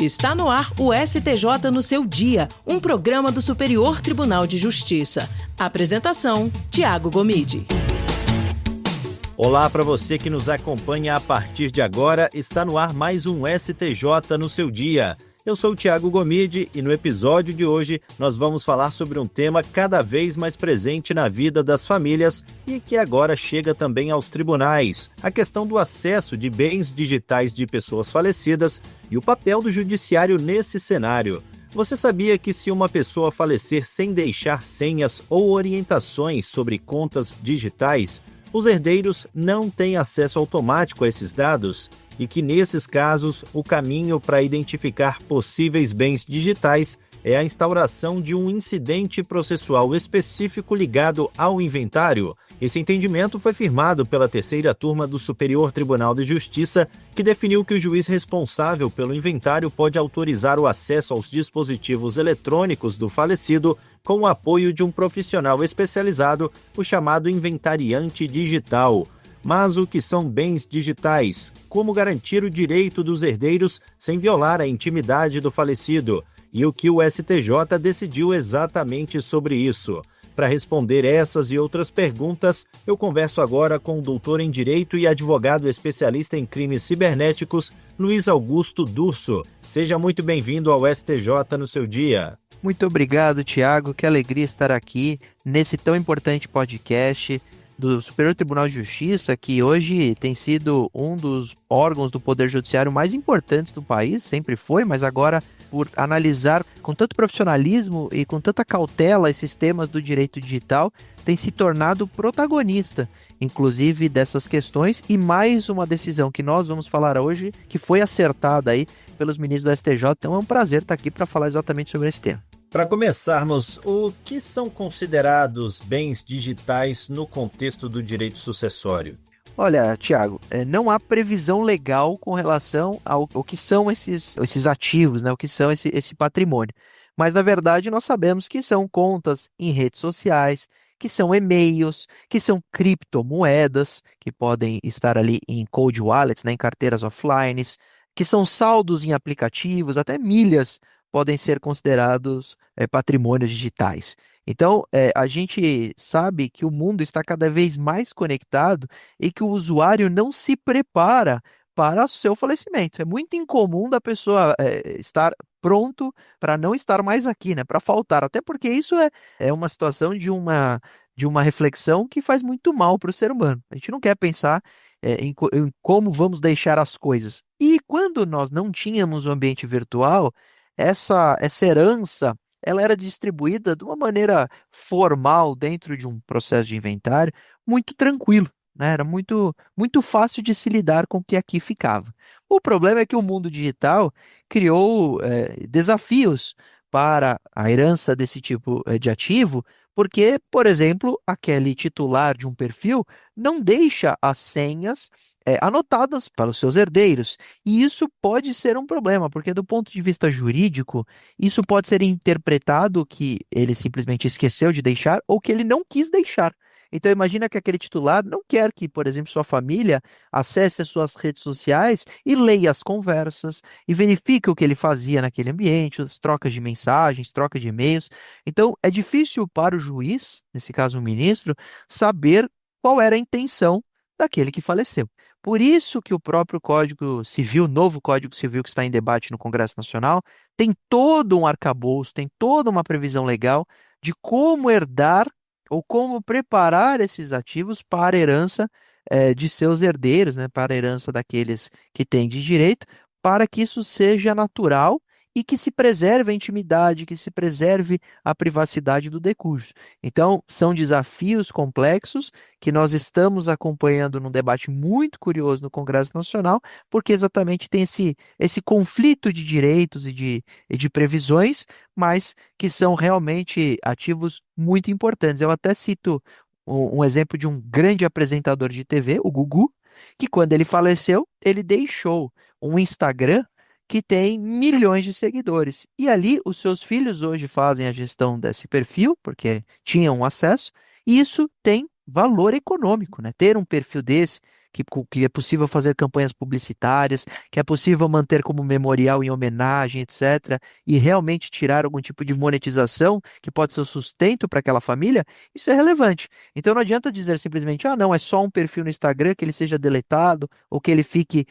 Está no ar o STJ no seu dia, um programa do Superior Tribunal de Justiça. Apresentação, Tiago Gomide. Olá para você que nos acompanha a partir de agora, está no ar mais um STJ no seu dia. Eu sou o Tiago Gomide e no episódio de hoje nós vamos falar sobre um tema cada vez mais presente na vida das famílias e que agora chega também aos tribunais, a questão do acesso de bens digitais de pessoas falecidas e o papel do judiciário nesse cenário. Você sabia que se uma pessoa falecer sem deixar senhas ou orientações sobre contas digitais, os herdeiros não têm acesso automático a esses dados e que, nesses casos, o caminho para identificar possíveis bens digitais é a instauração de um incidente processual específico ligado ao inventário. Esse entendimento foi firmado pela terceira turma do Superior Tribunal de Justiça, que definiu que o juiz responsável pelo inventário pode autorizar o acesso aos dispositivos eletrônicos do falecido com o apoio de um profissional especializado, o chamado inventariante digital. Mas o que são bens digitais? Como garantir o direito dos herdeiros sem violar a intimidade do falecido? E o que o STJ decidiu exatamente sobre isso? Para responder essas e outras perguntas, eu converso agora com o doutor em Direito e advogado especialista em crimes cibernéticos, Luiz Augusto Durso. Seja muito bem-vindo ao STJ no seu dia. Muito obrigado, Tiago. Que alegria estar aqui nesse tão importante podcast do Superior Tribunal de Justiça, que hoje tem sido um dos órgãos do Poder Judiciário mais importantes do país, sempre foi, mas agora, por analisar com tanto profissionalismo e com tanta cautela esses temas do direito digital, tem se tornado protagonista, inclusive, dessas questões, e mais uma decisão que nós vamos falar hoje, que foi acertada aí pelos ministros do STJ, então é um prazer estar aqui para falar exatamente sobre esse tema. Para começarmos, o que são considerados bens digitais no contexto do direito sucessório? Olha, Tiago, não há previsão legal com relação ao que são esses ativos, né? O que são esse patrimônio. Mas, na verdade, nós sabemos que são contas em redes sociais, que são e-mails, que são criptomoedas, que podem estar ali em cold wallets, né? Em carteiras offline, que são saldos em aplicativos, até milhas podem ser considerados patrimônios digitais. Então, a gente sabe que o mundo está cada vez mais conectado e que o usuário não se prepara para o seu falecimento. É muito incomum da pessoa estar pronto para não estar mais aqui, né? Para faltar, até porque isso é uma situação de uma reflexão que faz muito mal para o ser humano. A gente não quer pensar em como vamos deixar as coisas. E quando nós não tínhamos o ambiente virtual, essa herança ela era distribuída de uma maneira formal dentro de um processo de inventário muito tranquilo, né? Era muito, muito fácil de se lidar com o que aqui ficava. O problema é que o mundo digital criou desafios para a herança desse tipo de ativo, porque, por exemplo, aquele titular de um perfil não deixa as senhas anotadas para os seus herdeiros. E isso pode ser um problema, porque do ponto de vista jurídico, isso pode ser interpretado que ele simplesmente esqueceu de deixar ou que ele não quis deixar. Então imagina que aquele titular não quer que, por exemplo, sua família acesse as suas redes sociais e leia as conversas e verifique o que ele fazia naquele ambiente, as trocas de mensagens, trocas de e-mails. Então é difícil para o juiz, nesse caso o ministro, saber qual era a intenção daquele que faleceu. Por isso que o próprio Código Civil, novo Código Civil que está em debate no Congresso Nacional, tem todo um arcabouço, tem toda uma previsão legal de como herdar ou como preparar esses ativos para a herança de seus herdeiros, né, para a herança daqueles que têm de direito, para que isso seja natural e que se preserve a intimidade, que se preserve a privacidade do decúbito. Então, são desafios complexos que nós estamos acompanhando num debate muito curioso no Congresso Nacional, porque exatamente tem esse conflito de direitos e de previsões, mas que são realmente ativos muito importantes. Eu até cito um exemplo de um grande apresentador de TV, o Gugu, que quando ele faleceu, ele deixou um Instagram que tem milhões de seguidores. E ali os seus filhos hoje fazem a gestão desse perfil, porque tinham acesso, e isso tem valor econômico, né? Ter um perfil desse que é possível fazer campanhas publicitárias, que é possível manter como memorial em homenagem, etc., e realmente tirar algum tipo de monetização que pode ser o sustento para aquela família, isso é relevante. Então não adianta dizer simplesmente, ah, não, é só um perfil no Instagram, que ele seja deletado, ou que ele fique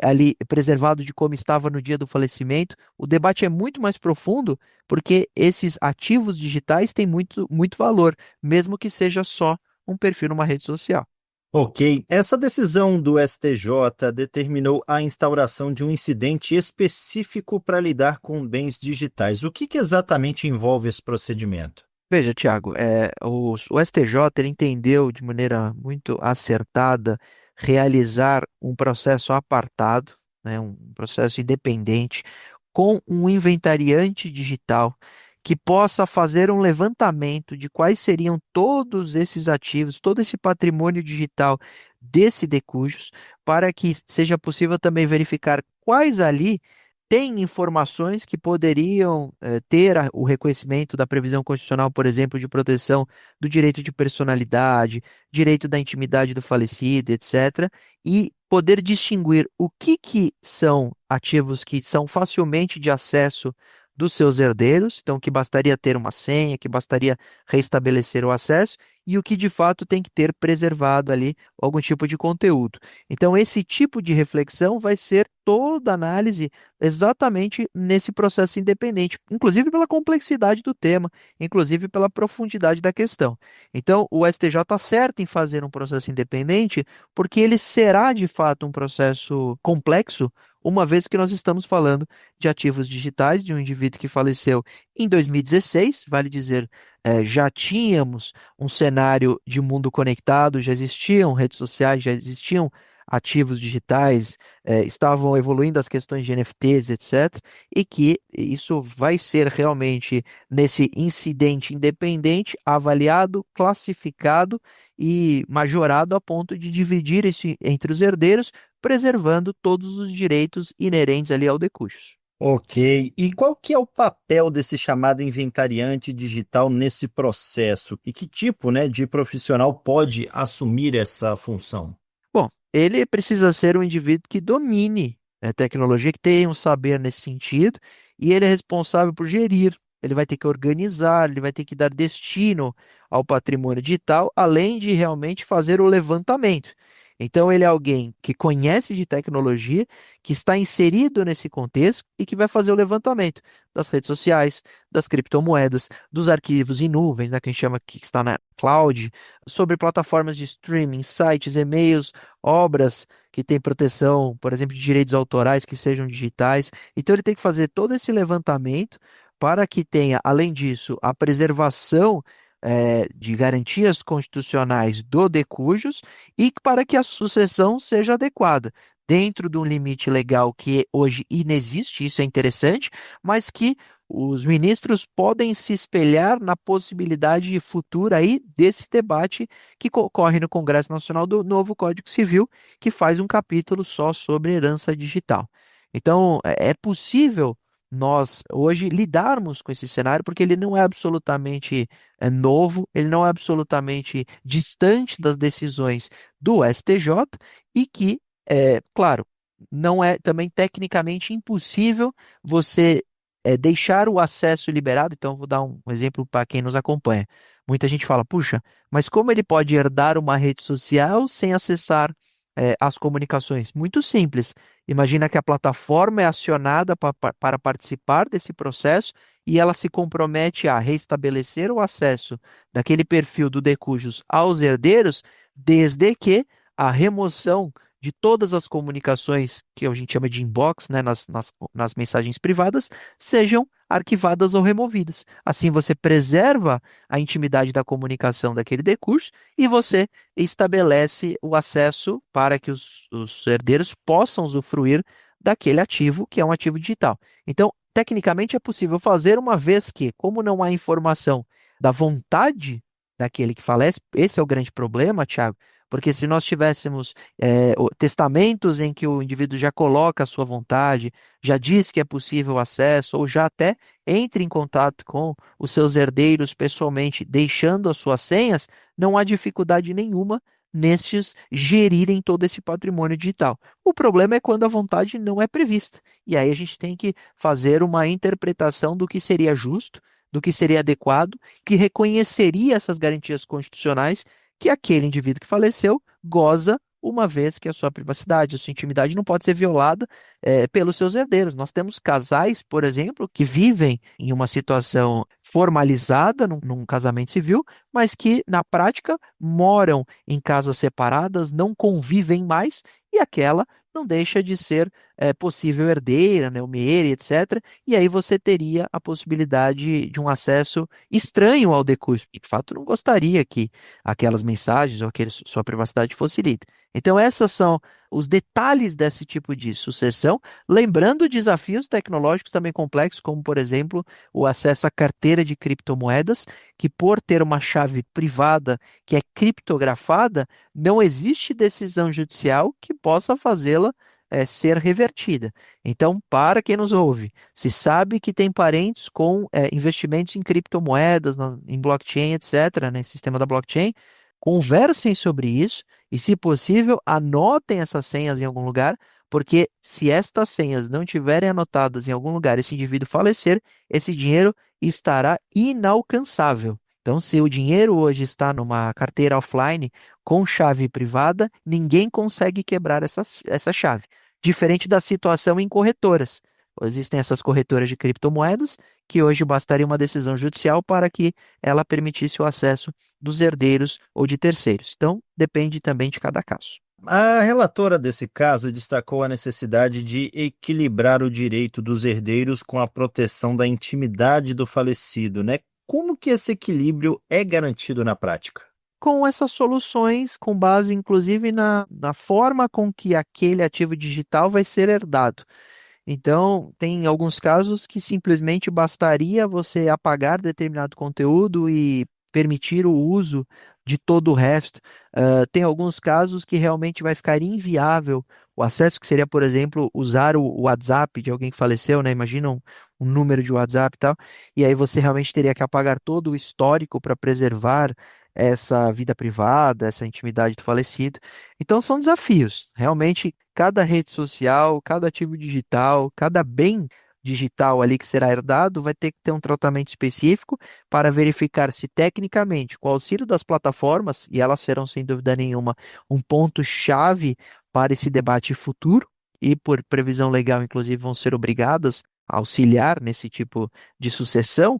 ali preservado de como estava no dia do falecimento. O debate é muito mais profundo, porque esses ativos digitais têm muito, muito valor, mesmo que seja só um perfil numa rede social. Ok, essa decisão do STJ determinou a instauração de um incidente específico para lidar com bens digitais. O que exatamente envolve esse procedimento? Veja, Tiago, o STJ ele entendeu de maneira muito acertada realizar um processo apartado, né, um processo independente, com um inventariante digital que possa fazer um levantamento de quais seriam todos esses ativos, todo esse patrimônio digital desse decujus, para que seja possível também verificar quais ali têm informações que poderiam ter o reconhecimento da previsão constitucional, por exemplo, de proteção do direito de personalidade, direito da intimidade do falecido, etc., e poder distinguir o que são ativos que são facilmente de acesso dos seus herdeiros, então que bastaria ter uma senha, que bastaria restabelecer o acesso, e o que de fato tem que ter preservado ali algum tipo de conteúdo. Então, esse tipo de reflexão vai ser toda análise exatamente nesse processo independente, inclusive pela complexidade do tema, inclusive pela profundidade da questão. Então, o STJ está certo em fazer um processo independente, porque ele será de fato um processo complexo, uma vez que nós estamos falando de ativos digitais de um indivíduo que faleceu em 2016, vale dizer, já tínhamos um cenário de mundo conectado, já existiam redes sociais, já existiam ativos digitais, estavam evoluindo as questões de NFTs, etc., e que isso vai ser realmente, nesse incidente independente, avaliado, classificado e majorado a ponto de dividir isso entre os herdeiros, preservando todos os direitos inerentes ali ao decujus. Ok, e qual que é o papel desse chamado inventariante digital nesse processo? E que tipo, né, de profissional pode assumir essa função? Bom, ele precisa ser um indivíduo que domine a tecnologia, que tenha um saber nesse sentido, e ele é responsável por gerir. Ele vai ter que organizar, ele vai ter que dar destino ao patrimônio digital, além de realmente fazer o levantamento. Então, ele é alguém que conhece de tecnologia, que está inserido nesse contexto e que vai fazer o levantamento das redes sociais, das criptomoedas, dos arquivos em nuvens, né, que a gente chama que está na cloud, sobre plataformas de streaming, sites, e-mails, obras que têm proteção, por exemplo, de direitos autorais que sejam digitais. Então, ele tem que fazer todo esse levantamento para que tenha, além disso, a preservação de garantias constitucionais do decujus e para que a sucessão seja adequada. Dentro de um limite legal que hoje inexiste, isso é interessante, mas que os ministros podem se espelhar na possibilidade futura aí desse debate que ocorre no Congresso Nacional do novo Código Civil, que faz um capítulo só sobre herança digital. Então, é possível nós hoje lidarmos com esse cenário, porque ele não é absolutamente novo, ele não é absolutamente distante das decisões do STJ e que, claro, não é também tecnicamente impossível você deixar o acesso liberado. Então, vou dar um exemplo para quem nos acompanha. Muita gente fala, puxa, mas como ele pode herdar uma rede social sem acessar as comunicações? Muito simples. Imagina que a plataforma é acionada para participar desse processo e ela se compromete a restabelecer o acesso daquele perfil do decujus aos herdeiros, desde que a remoção de todas as comunicações que a gente chama de inbox, né, nas mensagens privadas, sejam arquivadas ou removidas. Assim você preserva a intimidade da comunicação daquele decurso e você estabelece o acesso para que os herdeiros possam usufruir daquele ativo, que é um ativo digital. Então, tecnicamente é possível fazer, uma vez que, como não há informação da vontade daquele que falece, esse é o grande problema, Tiago, porque se nós tivéssemos testamentos em que o indivíduo já coloca a sua vontade, já diz que é possível o acesso, ou já até entre em contato com os seus herdeiros pessoalmente, deixando as suas senhas, não há dificuldade nenhuma nestes gerirem todo esse patrimônio digital. O problema é quando a vontade não é prevista. E aí a gente tem que fazer uma interpretação do que seria justo, do que seria adequado, que reconheceria essas garantias constitucionais que aquele indivíduo que faleceu goza, uma vez que a sua privacidade, a sua intimidade não pode ser violada pelos seus herdeiros. Nós temos casais, por exemplo, que vivem em uma situação formalizada, num casamento civil, mas que, na prática, moram em casas separadas, não convivem mais, e aquela não deixa de ser possível herdeira, né, o meere, etc. E aí você teria a possibilidade de um acesso estranho ao decúbito, que de fato não gostaria que aquelas mensagens ou sua privacidade fosse lida. Então, esses são os detalhes desse tipo de sucessão, lembrando desafios tecnológicos também complexos, como, por exemplo, o acesso à carteira de criptomoedas, que por ter uma chave privada que é criptografada, não existe decisão judicial que possa fazê-la ser revertida. Então, para quem nos ouve, se sabe que tem parentes com investimentos em criptomoedas, em blockchain, etc., né, sistema da blockchain, conversem sobre isso e, se possível, anotem essas senhas em algum lugar, porque se estas senhas não tiverem anotadas em algum lugar, esse indivíduo falecer, esse dinheiro estará inalcançável. Então, se o dinheiro hoje está numa carteira offline com chave privada, ninguém consegue quebrar essa chave. Diferente da situação em corretoras. Existem essas corretoras de criptomoedas que hoje bastaria uma decisão judicial para que ela permitisse o acesso dos herdeiros ou de terceiros. Então, depende também de cada caso. A relatora desse caso destacou a necessidade de equilibrar o direito dos herdeiros com a proteção da intimidade do falecido, né? Como que esse equilíbrio é garantido na prática? Com essas soluções, com base inclusive na forma com que aquele ativo digital vai ser herdado. Então, tem alguns casos que simplesmente bastaria você apagar determinado conteúdo e permitir o uso de todo o resto. Tem alguns casos que realmente vai ficar inviável o acesso, que seria, por exemplo, usar o WhatsApp de alguém que faleceu, né? Imagina um número de WhatsApp e tal, e aí você realmente teria que apagar todo o histórico para preservar essa vida privada, essa intimidade do falecido. Então são desafios. Realmente, cada rede social, cada ativo digital, cada bem digital ali que será herdado vai ter que ter um tratamento específico para verificar se tecnicamente, com o auxílio das plataformas, e elas serão sem dúvida nenhuma um ponto-chave para esse debate futuro, e por previsão legal, inclusive, vão ser obrigadas a auxiliar nesse tipo de sucessão,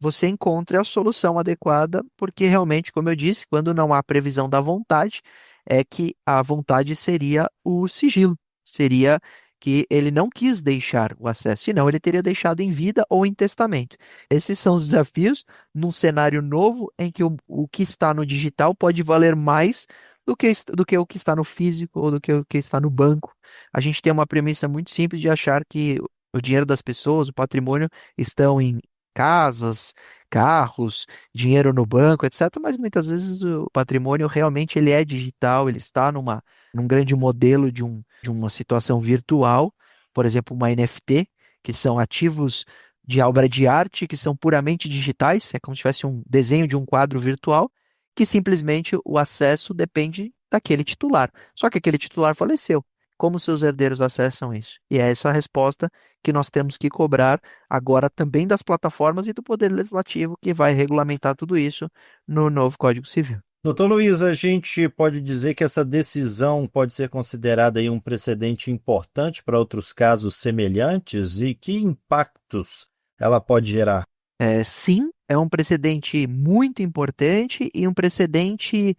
você encontre a solução adequada, porque realmente, como eu disse, quando não há previsão da vontade, é que a vontade seria o sigilo, seria que ele não quis deixar o acesso, senão ele teria deixado em vida ou em testamento. Esses são os desafios num cenário novo em que o que está no digital pode valer mais do que o que está no físico ou do que o que está no banco. A gente tem uma premissa muito simples de achar que o dinheiro das pessoas, o patrimônio, estão em casas, carros, dinheiro no banco, etc. Mas muitas vezes o patrimônio realmente ele é digital, ele está num grande modelo de uma situação virtual, por exemplo, uma NFT, que são ativos de obra de arte que são puramente digitais, é como se tivesse um desenho de um quadro virtual, que simplesmente o acesso depende daquele titular. Só que aquele titular faleceu. Como seus herdeiros acessam isso? E é essa a resposta que nós temos que cobrar agora também das plataformas e do Poder Legislativo, que vai regulamentar tudo isso no novo Código Civil. Doutor Luiz, a gente pode dizer que essa decisão pode ser considerada aí um precedente importante para outros casos semelhantes e que impactos ela pode gerar? Sim, é um precedente muito importante e um precedente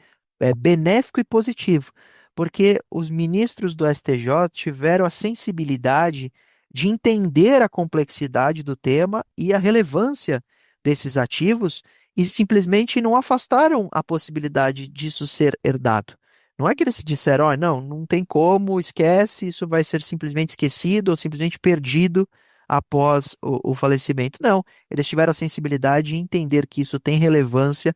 benéfico e positivo, porque os ministros do STJ tiveram a sensibilidade de entender a complexidade do tema e a relevância desses ativos e simplesmente não afastaram a possibilidade disso ser herdado. Não é que eles disseram, oh, não tem como, esquece, isso vai ser simplesmente esquecido ou simplesmente perdido após o falecimento. Não, eles tiveram a sensibilidade de entender que isso tem relevância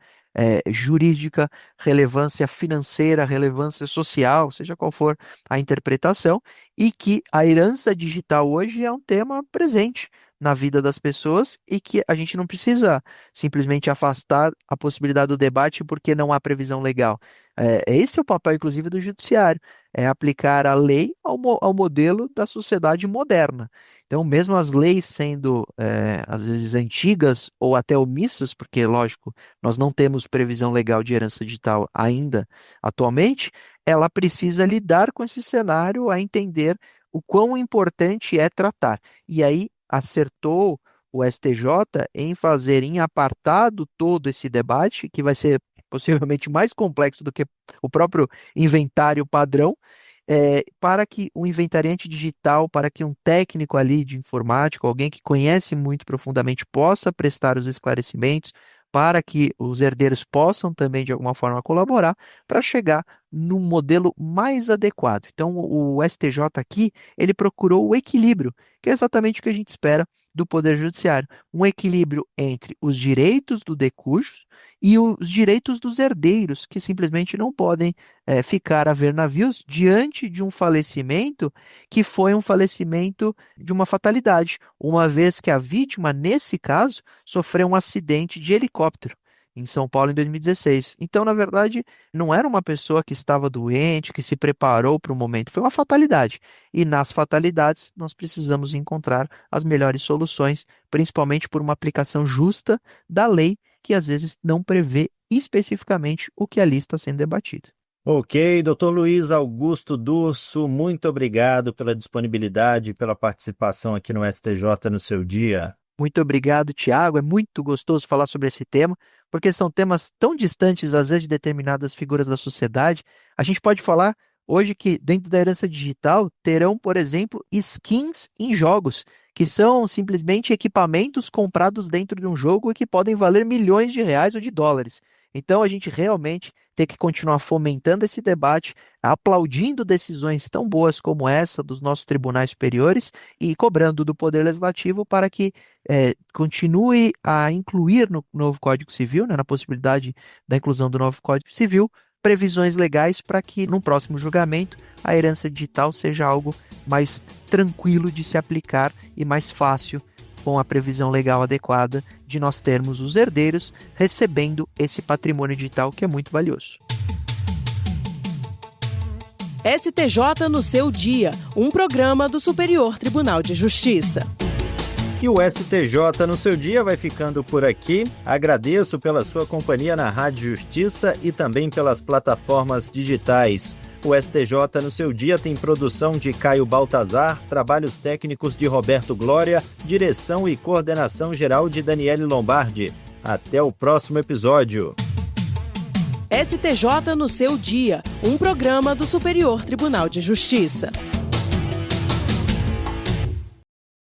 jurídica, relevância financeira, relevância social, seja qual for a interpretação, e que a herança digital hoje é um tema presente na vida das pessoas e que a gente não precisa simplesmente afastar a possibilidade do debate porque não há previsão legal. Esse é o papel, inclusive, do judiciário, é aplicar a lei ao modelo da sociedade moderna. Então, mesmo as leis sendo, às vezes, antigas ou até omissas, porque, lógico, nós não temos previsão legal de herança digital ainda atualmente, ela precisa lidar com esse cenário a entender o quão importante é tratar. E aí acertou o STJ em fazer em apartado todo esse debate, que vai ser possivelmente mais complexo do que o próprio inventário padrão, para que o inventariante digital, para que um técnico ali de informática, alguém que conhece muito profundamente, possa prestar os esclarecimentos, para que os herdeiros possam também, de alguma forma, colaborar, para chegar no modelo mais adequado. Então, o STJ aqui, ele procurou o equilíbrio, que é exatamente o que a gente espera do Poder Judiciário. Um equilíbrio entre os direitos do decujus e os direitos dos herdeiros, que simplesmente não podem ficar a ver navios diante de um falecimento que foi um falecimento de uma fatalidade, uma vez que a vítima, nesse caso, sofreu um acidente de helicóptero em São Paulo em 2016. Então, na verdade, não era uma pessoa que estava doente, que se preparou para o momento, foi uma fatalidade. E nas fatalidades, nós precisamos encontrar as melhores soluções, principalmente por uma aplicação justa da lei, que às vezes não prevê especificamente o que ali está sendo debatido. Ok, doutor Luiz Augusto Durso, muito obrigado pela disponibilidade e pela participação aqui no STJ no seu dia. Muito obrigado, Tiago. É muito gostoso falar sobre esse tema, porque são temas tão distantes, às vezes, de determinadas figuras da sociedade. A gente pode falar hoje que, dentro da herança digital, terão, por exemplo, skins em jogos, que são simplesmente equipamentos comprados dentro de um jogo e que podem valer milhões de reais ou de dólares. Então, a gente realmente tem que continuar fomentando esse debate, aplaudindo decisões tão boas como essa dos nossos tribunais superiores e cobrando do Poder Legislativo para que continue a incluir no novo Código Civil, na possibilidade da inclusão do novo Código Civil, previsões legais para que, no próximo julgamento, a herança digital seja algo mais tranquilo de se aplicar e mais fácil, com a previsão legal adequada de nós termos os herdeiros recebendo esse patrimônio digital que é muito valioso. STJ no seu dia, um programa do Superior Tribunal de Justiça. E o STJ no seu dia vai ficando por aqui. Agradeço pela sua companhia na Rádio Justiça e também pelas plataformas digitais. O STJ no seu dia tem produção de Caio Baltazar, trabalhos técnicos de Roberto Glória, direção e coordenação geral de Daniele Lombardi. Até o próximo episódio. STJ no seu dia, um programa do Superior Tribunal de Justiça.